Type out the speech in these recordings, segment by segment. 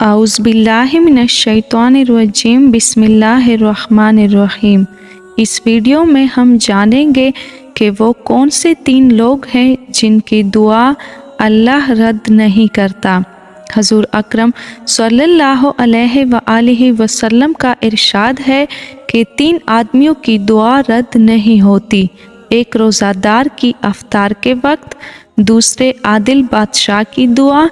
اعوذ باللہ من الشیطان الرجیم، بسم اللہ الرحمن الرحیم۔ اس ویڈیو میں ہم جانیں گے کہ وہ کون سے 3 لوگ ہیں جن کی دعا اللہ رد نہیں کرتا۔ حضور اکرم صلی اللہ علیہ وآلہ وسلم کا ارشاد ہے کہ 3 آدمیوں کی دعا رد نہیں ہوتی: ایک روزہ دار کی افطار کے وقت، دوسرے عادل بادشاہ کی دعا،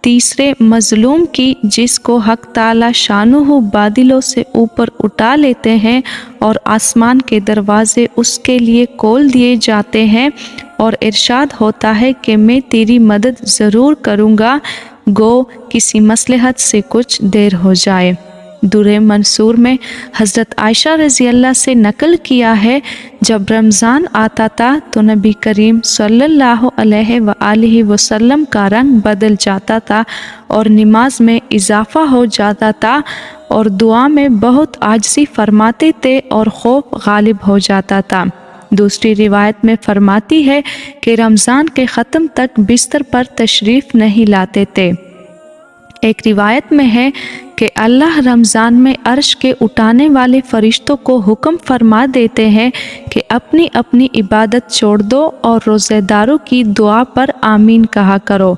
تیسرے مظلوم کی جس کو حق تعالی شانہ بادلوں سے اوپر اٹھا لیتے ہیں اور آسمان کے دروازے اس کے لیے کھول دیے جاتے ہیں اور ارشاد ہوتا ہے کہ میں تیری مدد ضرور کروں گا، گو کسی مصلحت سے کچھ دیر ہو جائے۔ درِ منصور میں حضرت عائشہ رضی اللہ سے نقل کیا ہے، جب رمضان آتا تھا تو نبی کریم صلی اللہ علیہ وآلہ وسلم کا رنگ بدل جاتا تھا اور نماز میں اضافہ ہو جاتا تھا اور دعا میں بہت عاجزی فرماتے تھے اور خوف غالب ہو جاتا تھا۔ دوسری روایت میں فرماتی ہے کہ رمضان کے ختم تک بستر پر تشریف نہیں لاتے تھے۔ ایک روایت میں ہے کہ اللہ رمضان میں عرش کے اٹھانے والے فرشتوں کو حکم فرما دیتے ہیں کہ اپنی اپنی عبادت چھوڑ دو اور روزہ داروں کی دعا پر آمین کہا کرو۔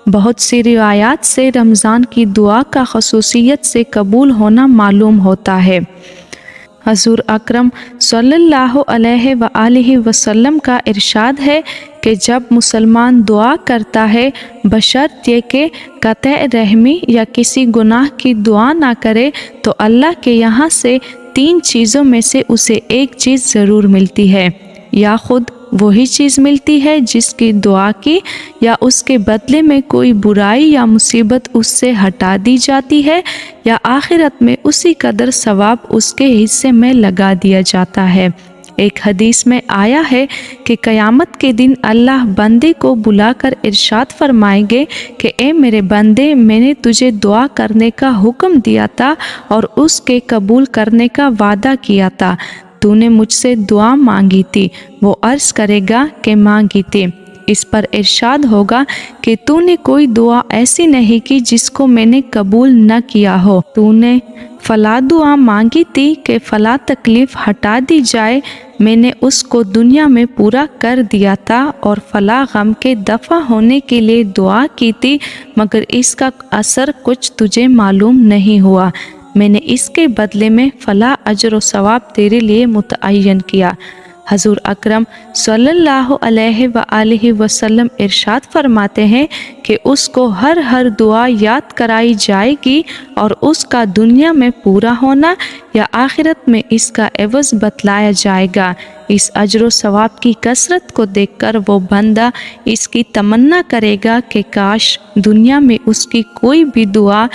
بہت سی روایات سے رمضان کی دعا کا خصوصیت سے قبول ہونا معلوم ہوتا ہے۔ حضور اکرم صلی اللہ علیہ وآلہ وسلم کا ارشاد ہے کہ جب مسلمان دعا کرتا ہے بشرط یہ کہ قطع رحمی یا کسی گناہ کی دعا نہ کرے تو اللہ کے یہاں سے 3 چیزوں میں سے اسے ایک چیز ضرور ملتی ہے: یا خود وہی چیز ملتی ہے جس کی دعا کی، یا اس کے بدلے میں کوئی برائی یا مصیبت اس سے ہٹا دی جاتی ہے، یا آخرت میں اسی قدر ثواب اس کے حصے میں لگا دیا جاتا ہے۔ ایک حدیث میں آیا ہے کہ قیامت کے دن اللہ بندے کو بلا کر ارشاد فرمائیں گے کہ اے میرے بندے، میں نے تجھے دعا کرنے کا حکم دیا تھا اور اس کے قبول کرنے کا وعدہ کیا تھا، تو نے مجھ سے دعا مانگی تھی۔ وہ عرض کرے گا کہ مانگی تھی۔ اس پر ارشاد ہوگا کہ تو نے کوئی دعا ایسی نہیں کی جس کو میں نے قبول نہ کیا ہو، تو نے فلاں دعا مانگی تھی کہ فلاں تکلیف ہٹا دی جائے، میں نے اس کو دنیا میں پورا کر دیا تھا، اور فلاں غم کے دفع ہونے کے لیے دعا کی تھی مگر اس کا اثر کچھ تجھے معلوم نہیں ہوا، میں نے اس کے بدلے میں فلاں اجر و ثواب تیرے لیے متعین کیا۔ حضور اکرم صلی اللہ علیہ وآلہ وسلم ارشاد فرماتے ہیں کہ اس کو ہر دعا یاد کرائی جائے گی اور اس کا دنیا میں پورا ہونا یا آخرت میں اس کا عوض بتلایا جائے گا۔ اس اجر و ثواب کی کثرت کو دیکھ کر وہ بندہ اس کی تمنا کرے گا کہ کاش دنیا میں اس کی کوئی بھی دعا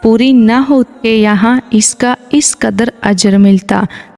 پوری نہ ہو کہ یہاں اس کا اس قدر اجر ملتا۔